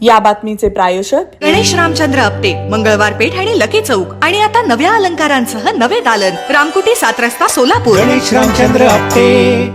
या बातमीचे प्रायोजक गणेश रामचंद्र आपटे, मंगळवार पेठ आणि लकी चौक आणि आता नव्या अलंकारांसह नवे दालन, रामकुटी 7 रस्ता सोलापूर. गणेश रामचंद्र आपटे.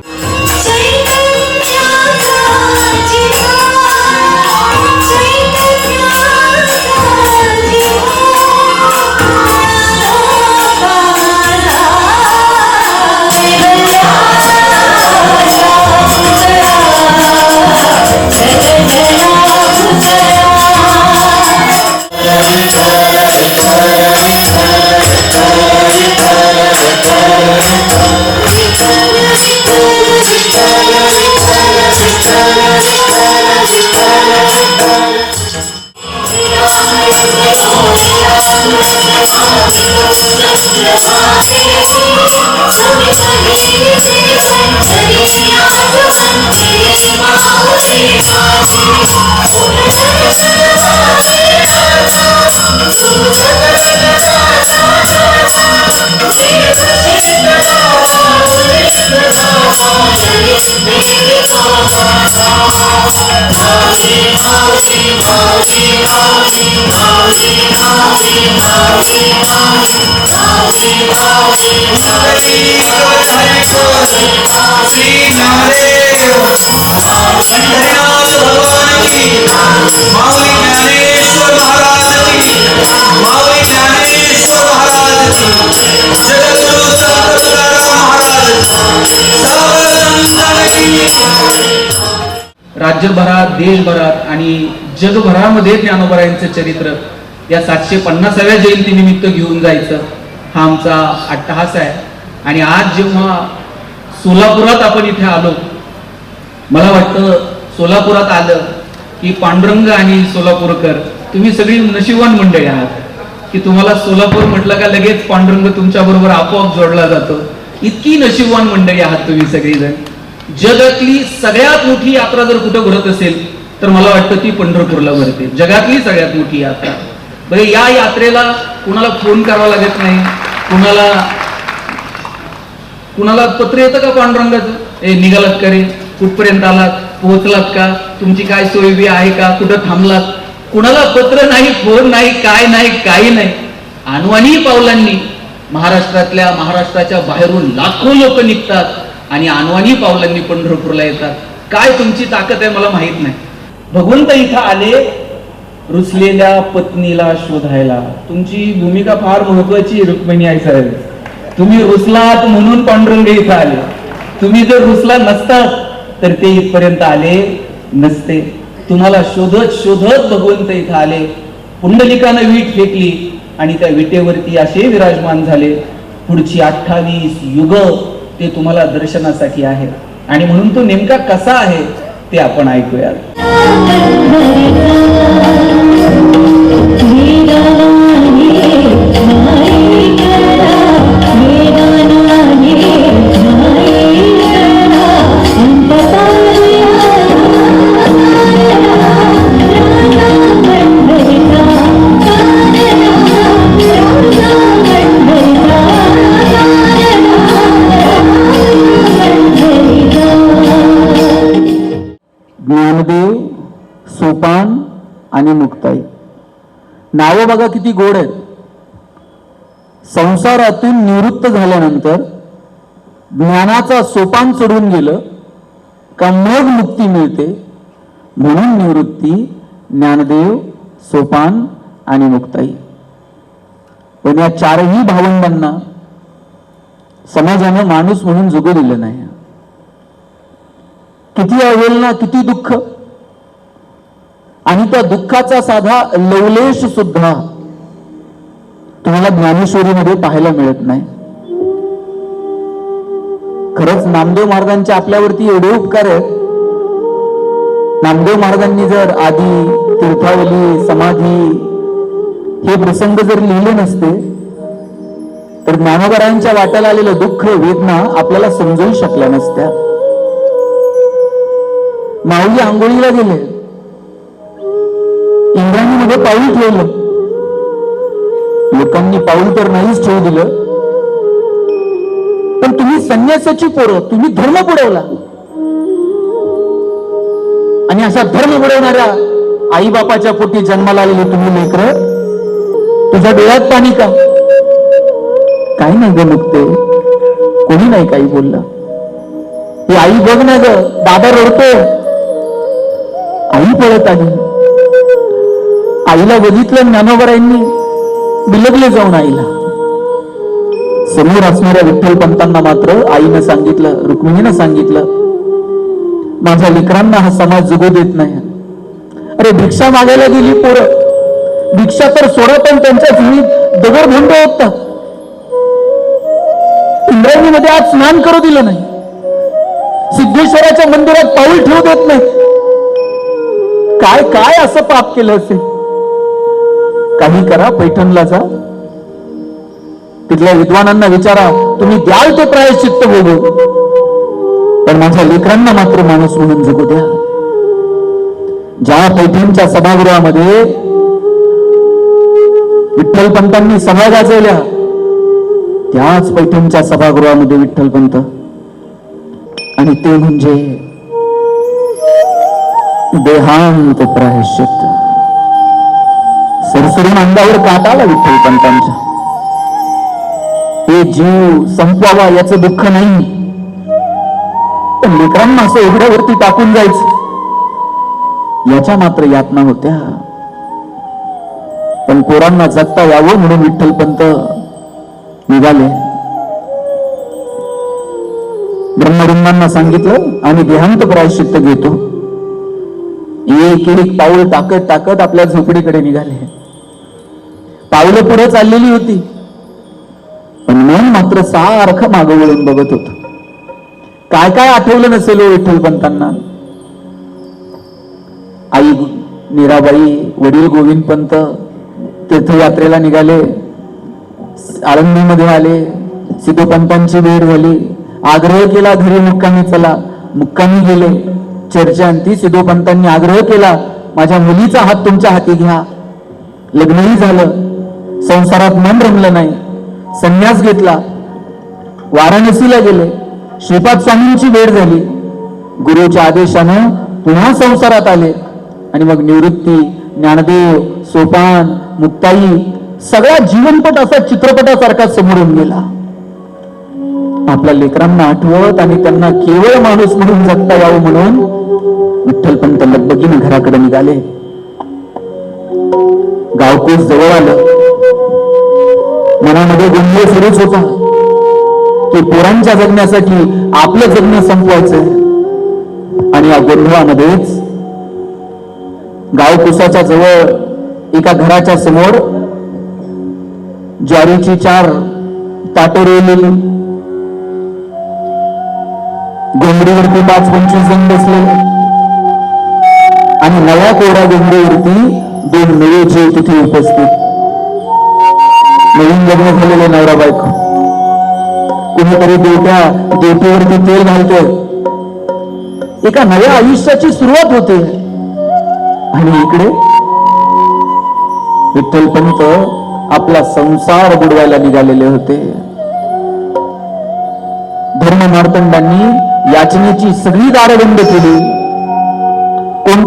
राज्यभरात, देशभरात आणि जगभरामध्ये ज्ञानोबरायांचं चरित्र या 750व्या जयंतीनिमित्त घेऊन जायचं हा आमचा अट्टहास आहे. आणि आज जेव्हा सोलापुरात आपण इथे आलो, मला वाटतं सोलापुरात आलं की पांडुरंग आणि सोलापूरकर तुम्ही सगळी नशिबवान मंडळी आहात की तुम्हाला सोलापूर म्हटलं का लगेच पांडुरंग तुमच्या बरोबर आपोआप जोडला जातो. इतकी नशिबवान मंडळी आहात तुम्ही सगळीजण. जगातली सगळ्यात मोठी यात्रा जर कुठं भरत असेल तर मला वाटतं ती पंढरपूरला भरते. जगातली सगळ्यात मोठी यात्रा. बरं, या यात्रेला कुणाला फोन करावा लागत नाही, कुणाला पत्र येतं का पांडुरंगाचं, ए निघालात का रे, कुठपर्यंत आलात, पोहोचलात का, तुमची काय सोय बी आहे का, कुठं थांबलात. कुणाला पत्र नाही, फोन नाही, काय नाही, काही नाही. अनवाणी पावलांनी महाराष्ट्राच्या बाहेरून लाखो लोक निघतात आणि अनवाणी पावलांनी पंढरपूरला येतात. काय तुमची ताकद आहे मला माहित नाही. भगवंत इथं आले रुसलेल्या पत्नीला शोधायला. तुमची भूमिका फार महत्वाची रुक्मिणी आई साहेब. तुम्ही रुसलात म्हणून पांडुरंग इथं आले. तुम्ही जर रुसला नसतात तर ते इथपर्यंत आले नसते. तुम्हाला शोधत शोधत भगवंत इथं आले. पुंडलिकानं वीट फेकली आणि त्या विटेवरती असे विराजमान झाले. पुढची 28 युग ते तुम्हाला दर्शनासाठी आहे. आणि म्हणून तो नेमका कसा आहे ते आपण ऐकूया. ज्ञानदेव, सोपान आणि मुक्ताई. नावं बघा किती गोड आहेत. संसारातून निवृत्त झाल्यानंतर ज्ञानाचा सोपान चढून गेलं का मग मुक्ती मिळते. म्हणून निवृत्ती, ज्ञानदेव, सोपान आणि मुक्ताई. पण या चारही भावंडांना समाजानं माणूस म्हणून जगू दिलं नाही. किती अवहेलना, किती दुःख. आणि त्या दुःखाचा साधा लवलेश सुद्धा तुम्हाला ज्ञानेश्वरीमध्ये पाहायला मिळत नाही. खरंच नामदेव महाराजांचे आपल्यावरती एवढे उपकार आहेत. नामदेव महाराजांनी जर आदी, तीर्थावली, समाधी हे प्रसंग जर लिहिले नसते तर ज्ञानोबरायांच्या वाट्याला आलेलं दुःख, वेदना आपल्याला समजून शकल्या नसत्या. माऊली आंघोळीला गेले, इंद्राणीमध्ये पाऊल ठेवलं. लोकांनी पाऊल तर नाहीच ठेवू दिलं, पण तुम्ही संन्यासाची पोरं, तुम्ही धर्म बुडवला. आणि अशा धर्म बुडवणाऱ्या आई बापाच्या पोटी जन्माला आलेली तुम्ही लेकर, तुझ्या डोळ्यात पाणी का? काही नाही ग मुक्ते, कोणी नाही काही बोललं. ही आई बघ ना ग, दादा रडतोय. आई पळत आली. आईला बघितलं ज्ञानोबरायांनी, बिलगले जाऊन आईला. समोर असणाऱ्या विठ्ठलपंतांना मात्र आईनं सांगितलं, रुक्मिणीनं सांगितलं, माझ्या लेकरांना हा समाज जगू देत नाही. अरे भिक्षा मागायला गेली पोरं, भिक्षा तर सोडा, पण त्यांच्या जुनीत दगडधोंड होतात. इंद्रायणीमध्ये आज स्नान करू दिलं नाही, सिद्धेश्वराच्या मंदिरात पाऊल ठेवू देत नाही. काय काय असं पाप केलं असेल? काही करा, पैठणला जा, तिथल्या विद्वानांना विचारा, तुम्ही द्याल ते प्रायश्चित्त बघू, पण माझ्या लेकरांना मात्र माणूस म्हणून जगू द्या. ज्या पैठणच्या सभागृहामध्ये विठ्ठलपंतांनी सभा गाजवल्या, त्याच पैठणच्या सभागृहामध्ये विठ्ठलपंत, आणि ते म्हणजे देहांत प्रायश्चित्त. सरसरून अंगावर काटा आला विठ्ठलपंतांच्या. हे जीव संपवावा याचं दुःख नाही, पण लेकरांना असं उघड्यावरती टाकून जायचं याच्या मात्र यातना होत्या. पण पोरांना जगता यावं म्हणून विठ्ठलपंत निघाले. ब्रह्मरुंदांना सांगितलं, आम्ही देहांत प्रायश्चित्त घेतो. एक एक पाऊल टाकत टाकत आपल्या झोपडीकडे निघाले. पावलं पुढे चाललेली होती, पण मन मात्र सारखं मागं वळून बघत होत. काय काय आठवलं नसेल विठ्ठलपंतांना. आई मीराबाई, वडील गोविंदपंत तीर्थयात्रेला निघाले, आळंदीमध्ये आले, सिद्धोपंतांची भेट झाली, आग्रह केला घरी मुक्कामी चला, मुक्कामी गेले. चर्चा अंती सिद्धोपंतांनी आग्रह केला, माझ्या मुलीचा हात तुमच्या हाती घ्या. लग्नही झालं, संसारात मन रमलं नाही, संन्यास घेतला, वाराणसीला गेले. श्रीपाद स्वामींची भेट झाली, गुरुच्या आदेशानं पुन्हा संसारात आले, आणि मग निवृत्ती, ज्ञानदेव, सोपान, मुक्ताई, सगळा जीवनपट असा चित्रपटासारखा समोरून गेला. आपल्या लेकरांना आठवत आणि त्यांना केवळ माणूस म्हणून जगता यावं म्हणून विठ्ठलपंत लगबगीने घराकडे निघाले. गावकोस जवळ आलं. मनामध्ये गोंधळ सुरूच होता की पोरांच्या जगण्यासाठी आपलं जगणं संपवायचंय. आणि या गोंधळामध्येच गावकुसाच्या जवळ एका घराच्या समोर ज्वारीची 4 ताटं रोवलेली, घोंगडीवरती 5-25 जण बसलेले, आणि नव्या कोऱ्या घोंगडीवरती 2 नवे जीव तिथे उपस्थित. नवीन लग्न झालेले नवरा बायको, कुणीतरी देवटीवरती तेल घालतोय. एका नव्या आयुष्याची सुरुवात होते. आणि इकडे विठ्ठलपंत आपला संसार बुडवायला निघालेले होते. धर्ममार्तंडांनी याचनेची सगळी दारं बंद केली.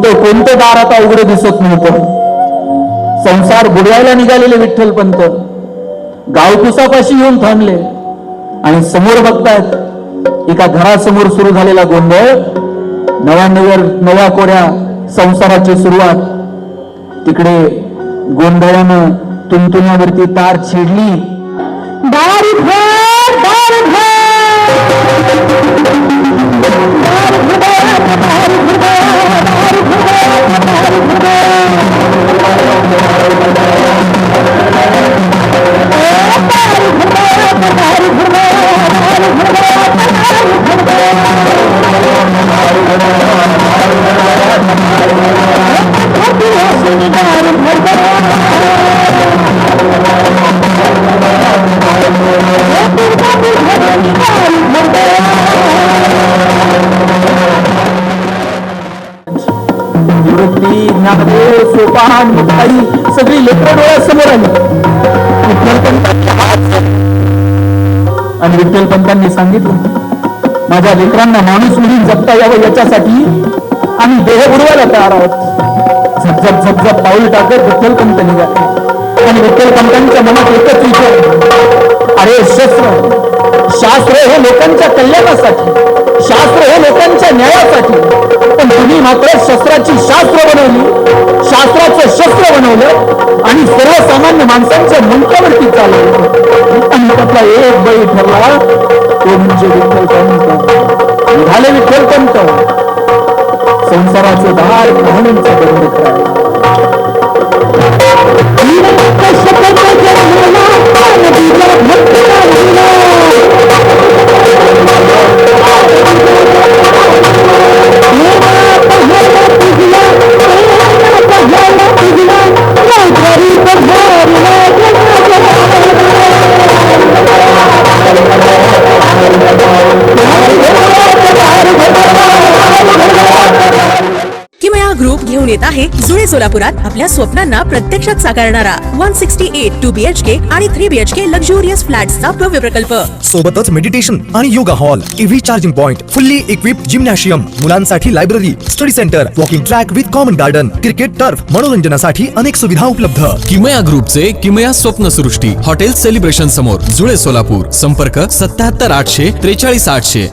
कोणतं दार आता उघडं दिसत नव्हतं. संसार बुडवायला निघालेले विठ्ठलपंत गावकुसापाशी येऊन थांबले, आणि समोर बघतायत एका घरासमोर सुरू झालेला गोंधळ, नव्या कोऱ्या संसाराची सुरुवात. तिकडे गोंधळानं तुंतुण्यावरती तार छेडली. दार उघड, दार उघड, दार उघड, दार उघड, दार उघड, दार उघड. निवृत्ती, ज्ञानदेव, सोपान, मुक्ताई सगळी लेकरं डोळ्यासमोर आली. आणि विठ्ठलपंतांनी सांगितलं, माझ्या लेकरांना माणूस म्हणून जगता यावं याच्यासाठी आम्ही देह बुडवायला तयार आहोत. झप झप झप पाऊल टाकत विठ्ठलपंत निघाले आणि विठ्ठलपंतांच्या मनात एकच विचार, अरे शास्त्र हे लोकांच्या कल्याणासाठी, शास्त्र हे लोकांच्या न्यायासाठी, पण तुम्ही मात्र शस्त्राची शास्त्र बनवली, शास्त्राचं शस्त्र बनवलं आणि सर्वसामान्य माणसांच्या मंत्रावरती चालवलं आणि त्यातला एक बळी ठरला तो म्हणजे विठ्ठलपंत. निघाले विठ्ठलपंत संसाराचं दार कहाणींचं बंद करायला. किमया ग्रुप घेऊन येत आहे जुळे सोलापुरात आपल्या स्वप्नांना प्रत्यक्षात साकारणारा 168 2BHK आणि 3BHK लक्झुरियस फ्लॅट्सचा भव्य प्रकल्प. सोबतच मेडिटेशन आणि yoga hall, EV charging point, fully equipped gymnasium, मुलांसाठी library, study centre, walking track with common garden, cricket turf, मनोरंजनासाठी अनेक सुविधा उपलब्ध. किमया ग्रुपचे किमया स्वप्नसृष्टी हॉटेल सेलिब्रेशन समोर जुळे सोलापूर. संपर्क 77 800 43 800.